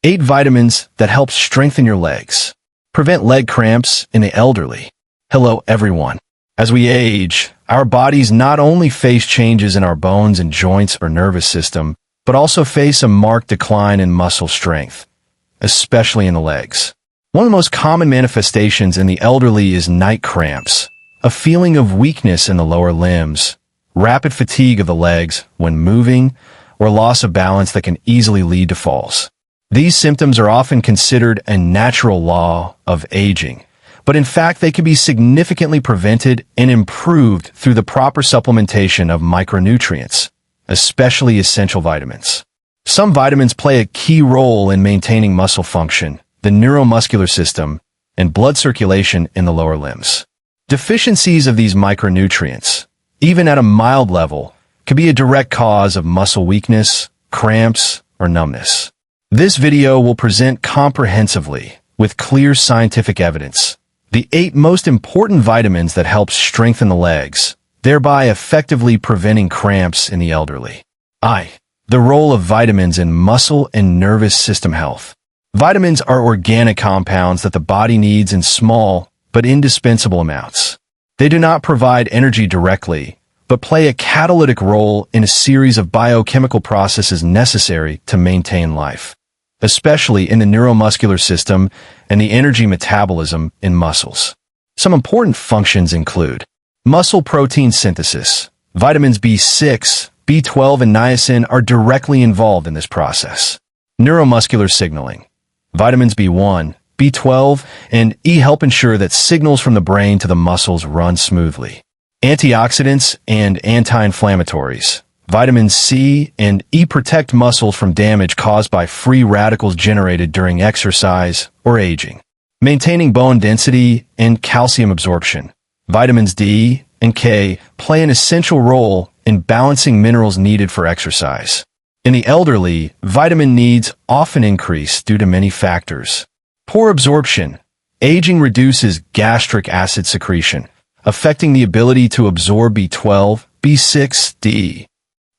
8 vitamins that help strengthen your legs. Prevent leg cramps in the elderly. Hello, everyone. As we age, our bodies not only face changes in our bones and joints or nervous system, but also face a marked decline in muscle strength, especially in the legs. One of the most common manifestations in the elderly is night cramps, a feeling of weakness in the lower limbs, rapid fatigue of the legs when moving, or loss of balance that can easily lead to falls. These symptoms are often considered a natural law of aging, but in fact they can be significantly prevented and improved through the proper supplementation of micronutrients, especially essential vitamins. Some vitamins play a key role in maintaining muscle function, the neuromuscular system, and blood circulation in the lower limbs. Deficiencies of these micronutrients, even at a mild level, can be a direct cause of muscle weakness, cramps, or numbness. This video will present comprehensively, with clear scientific evidence, the 8 most important vitamins that help strengthen the legs, thereby effectively preventing cramps in the elderly. The role of vitamins in muscle and nervous system health. Vitamins are organic compounds that the body needs in small but indispensable amounts. They do not provide energy directly, but play a catalytic role in a series of biochemical processes necessary to maintain life, especially in the neuromuscular system and the energy metabolism in muscles. Some important functions include muscle protein synthesis. Vitamins B6, B12, and niacin are directly involved in this process. Neuromuscular signaling. Vitamins B1, B12, and E help ensure that signals from the brain to the muscles run smoothly. Antioxidants and anti-inflammatories. Vitamins C and E protect muscles from damage caused by free radicals generated during exercise or aging. Maintaining bone density and calcium absorption. Vitamins D and K play an essential role in balancing minerals needed for exercise. In the elderly, vitamin needs often increase due to many factors. Poor absorption. Aging reduces gastric acid secretion, affecting the ability to absorb B12, B6, D.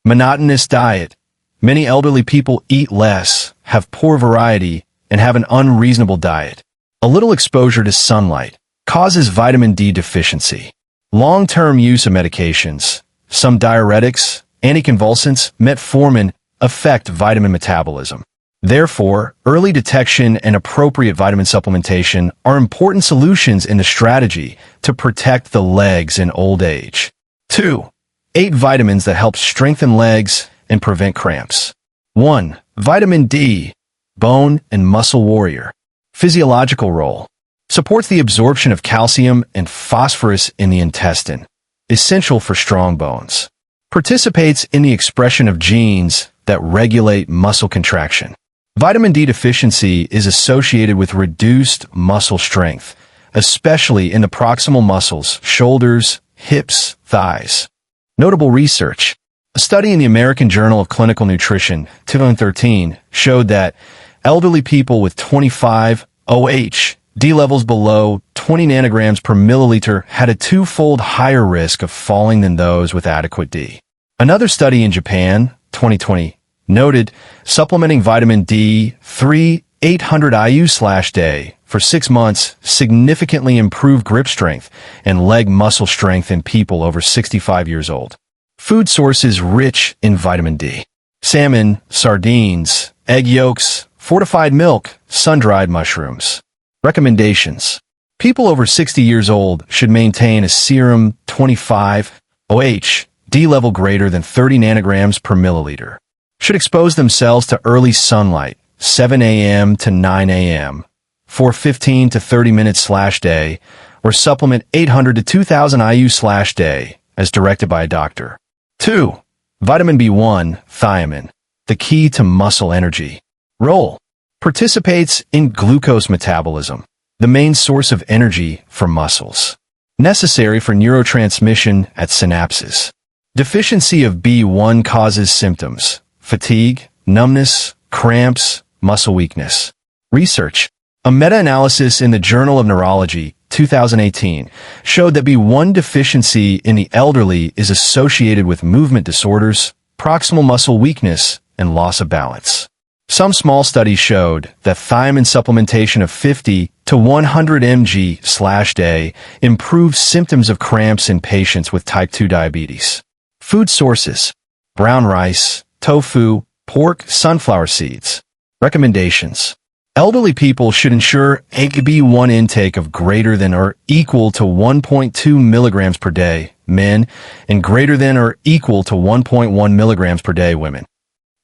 Monotonous diet. Many elderly people eat less, have poor variety, and have an unreasonable diet. A little exposure to sunlight causes vitamin D deficiency. Long-term use of medications. Some diuretics, anticonvulsants, metformin affect vitamin metabolism. Therefore, early detection and appropriate vitamin supplementation are important solutions in the strategy to protect the legs in old age. 2. 8 vitamins that help strengthen legs and prevent cramps. 1. Vitamin D, bone and muscle warrior. Physiological role. Supports the absorption of calcium and phosphorus in the intestine, essential for strong bones. Participates in the expression of genes that regulate muscle contraction. Vitamin D deficiency is associated with reduced muscle strength, especially in the proximal muscles, shoulders, hips, thighs. Notable research. A study in the American Journal of Clinical Nutrition, 2013, showed that elderly people with 25 OH-D levels below 20 nanograms per milliliter had a 2-fold higher risk of falling than those with adequate D. Another study in Japan, 2020, noted supplementing vitamin D3 800 IU/day for 6 months significantly improved grip strength and leg muscle strength in people over 65 years old. Food sources rich in vitamin D. Salmon, sardines, egg yolks, fortified milk, sun-dried mushrooms. Recommendations. People over 60 years old should maintain a serum 25 OH-D level greater than 30 nanograms per milliliter. Should expose themselves to early sunlight, 7 a.m. to 9 a.m., for 15 to 30 minutes/day, or supplement 800 to 2000 IU/day, as directed by a doctor. 2. Vitamin B1, thiamine, the key to muscle energy. Role. Participates in glucose metabolism, the main source of energy for muscles. Necessary for neurotransmission at synapses. Deficiency of B1 causes symptoms: fatigue, numbness, cramps, muscle weakness. Research. A meta-analysis in the Journal of Neurology, 2018, showed that B1 deficiency in the elderly is associated with movement disorders, proximal muscle weakness, and loss of balance. Some small studies showed that thiamine supplementation of 50 to 100 mg/day improved symptoms of cramps in patients with type 2 diabetes. Food sources: brown rice, tofu, pork, sunflower seeds. Recommendations: elderly people should ensure HbA1c intake of greater than or equal to 1.2 milligrams per day, men, and greater than or equal to 1.1 milligrams per day, women.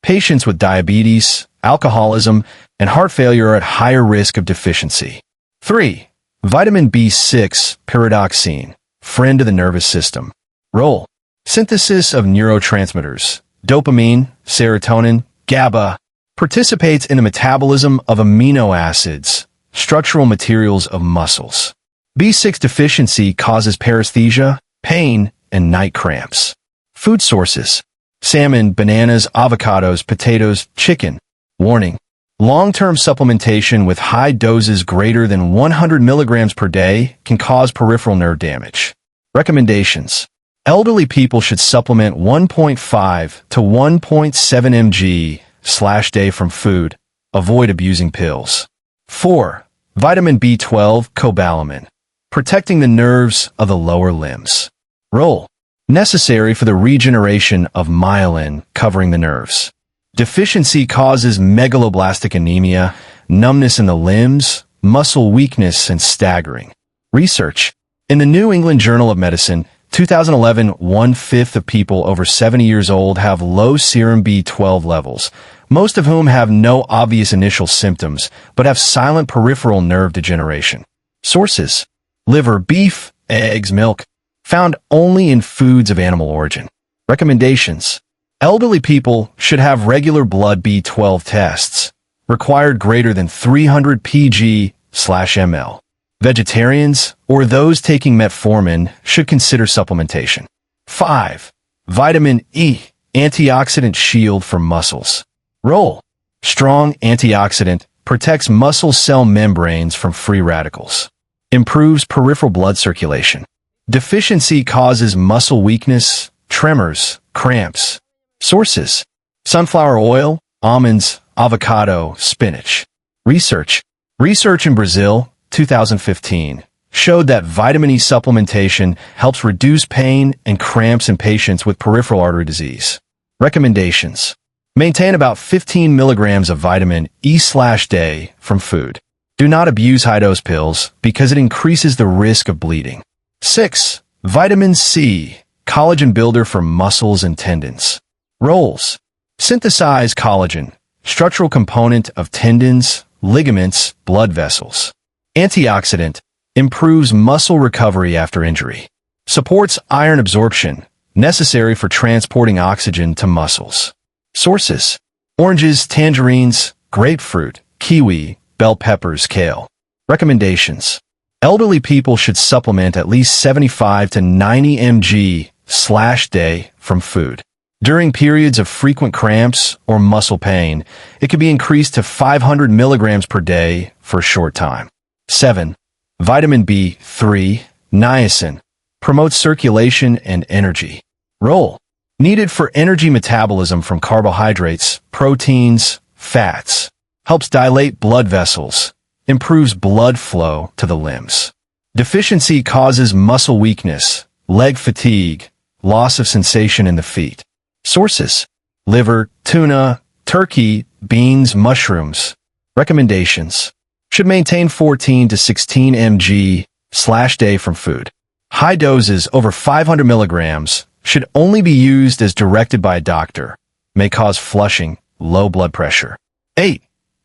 Patients with diabetes, alcoholism, and heart failure are at higher risk of deficiency. 3. Vitamin B6, pyridoxine, friend of the nervous system. Role: synthesis of neurotransmitters, dopamine, serotonin, GABA, participates in the metabolism of amino acids, structural materials of muscles. B6 deficiency causes paresthesia, pain, and night cramps. Food sources: salmon, bananas, avocados, potatoes, chicken. Warning: long-term supplementation with high doses greater than 100 milligrams per day can cause peripheral nerve damage. Recommendations: elderly people should supplement 1.5 to 1.7 mg/day from food. Avoid abusing pills. 4. Vitamin B12, cobalamin, protecting the nerves of the lower limbs. Role: necessary for the regeneration of myelin covering the nerves. Deficiency causes megaloblastic anemia, numbness in the limbs, muscle weakness, and staggering. Research: in the New England Journal of Medicine, 2011, 1/5 of people over 70 years old have low serum B12 levels, most of whom have no obvious initial symptoms, but have silent peripheral nerve degeneration. Sources: liver, beef, eggs, milk, found only in foods of animal origin. Recommendations: elderly people should have regular blood B12 tests, required greater than 300 pg/ml. Vegetarians or those taking metformin should consider supplementation. 5. Vitamin E, antioxidant shield for muscles. Role: strong antioxidant, protects muscle cell membranes from free radicals. Improves peripheral blood circulation. Deficiency causes muscle weakness, tremors, cramps. Sources: sunflower oil, almonds, avocado, spinach. Research in Brazil, 2015, showed that vitamin E supplementation helps reduce pain and cramps in patients with peripheral artery disease. Recommendations: maintain about 15 milligrams of vitamin E/day from food. Do not abuse high-dose pills because it increases the risk of bleeding. 6. Vitamin C, collagen builder for muscles and tendons. Roles: synthesize collagen, structural component of tendons, ligaments, blood vessels. Antioxidant, improves muscle recovery after injury. Supports iron absorption, necessary for transporting oxygen to muscles. Sources: oranges, tangerines, grapefruit, kiwi, bell peppers, kale. Recommendations: elderly people should supplement at least 75 to 90 mg/day from food. During periods of frequent cramps or muscle pain, it can be increased to 500 milligrams per day for a short time. 7. Vitamin B3, niacin, promotes circulation and energy. Role: needed for energy metabolism from carbohydrates, proteins, fats. Helps dilate blood vessels. Improves blood flow to the limbs. Deficiency causes muscle weakness, leg fatigue, loss of sensation in the feet. Sources: liver, tuna, turkey, beans, mushrooms. Recommendations: should maintain 14 to 16 mg/day from food. High doses over 500 milligrams should only be used as directed by a doctor. May cause flushing, low blood pressure. 8.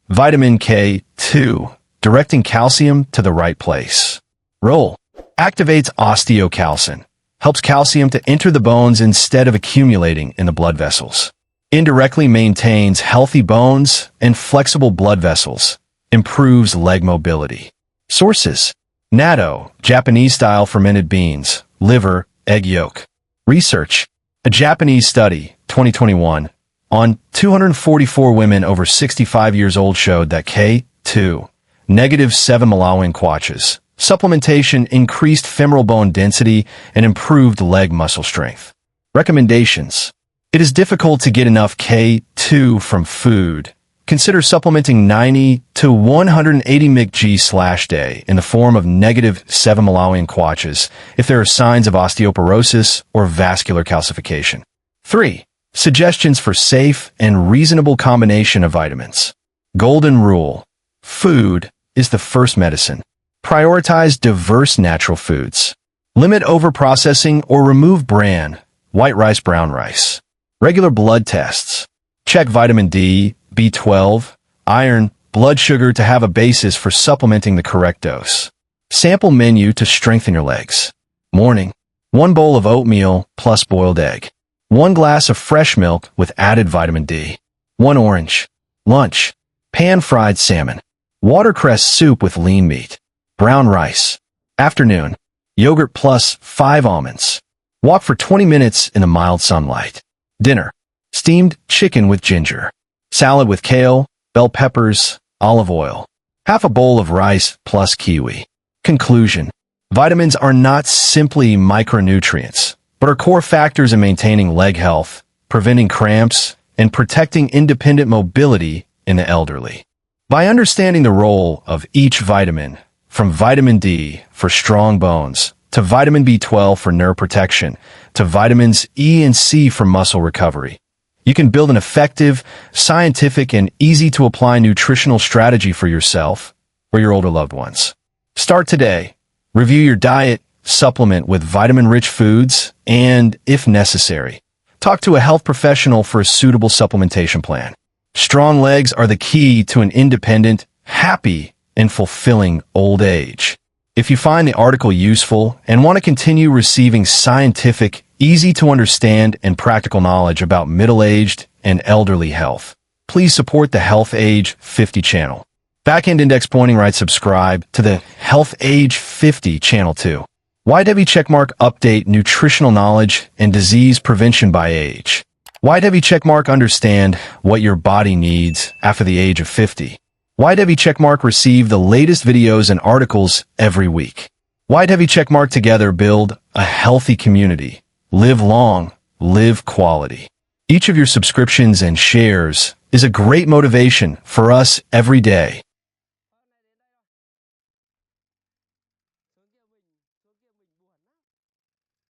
Vitamin K2, directing calcium to the right place. Role: activates osteocalcin. Helps calcium to enter the bones instead of accumulating in the blood vessels. Indirectly maintains healthy bones and flexible blood vessels. Improves leg mobility. Sources: natto, Japanese-style fermented beans, liver, egg yolk. Research: a Japanese study, 2021, on 244 women over 65 years old showed that K2, -7 Malawian kwaches, supplementation increased femoral bone density and improved leg muscle strength. Recommendations: it is difficult to get enough K2 from food, consider supplementing 90 to 180 mg/day in the form of -7 Malawian kwaches if there are signs of osteoporosis or vascular calcification. 3. Suggestions for safe and reasonable combination of vitamins. Golden rule. Food is the first medicine. Prioritize diverse natural foods. Limit overprocessing or remove bran, white rice, brown rice. Regular blood tests. Check vitamin D, B12, iron, blood sugar to have a basis for supplementing the correct dose. Sample menu to strengthen your legs. Morning. 1 bowl of oatmeal plus boiled egg. 1 glass of fresh milk with added vitamin D. 1 orange. Lunch. Pan-fried salmon. Watercress soup with lean meat. Brown rice. Afternoon. Yogurt plus 5 almonds. Walk for 20 minutes in the mild sunlight. Dinner. Steamed chicken with ginger. Salad with kale, bell peppers, olive oil. Half a bowl of rice plus kiwi. Conclusion. Vitamins are not simply micronutrients, but are core factors in maintaining leg health, preventing cramps, and protecting independent mobility in the elderly. By understanding the role of each vitamin, from vitamin D for strong bones, to vitamin B12 for nerve protection, to vitamins E and C for muscle recovery, you can build an effective, scientific, and easy-to-apply nutritional strategy for yourself or your older loved ones. Start today. Review your diet, supplement with vitamin-rich foods, and, if necessary, talk to a health professional for a suitable supplementation plan. Strong legs are the key to an independent, happy, and fulfilling old age. If you find the article useful and want to continue receiving scientific, easy-to-understand, and practical knowledge about middle-aged and elderly health, please support the Health Age 50 channel. Backend index pointing right, subscribe to the Health Age 50 channel too. YW checkmark update nutritional knowledge and disease prevention by age. YW checkmark understand what your body needs after the age of 50. YW checkmark receive the latest videos and articles every week. YW checkmark together build a healthy community. Live long, live quality. Each of your subscriptions and shares is a great motivation for us every day.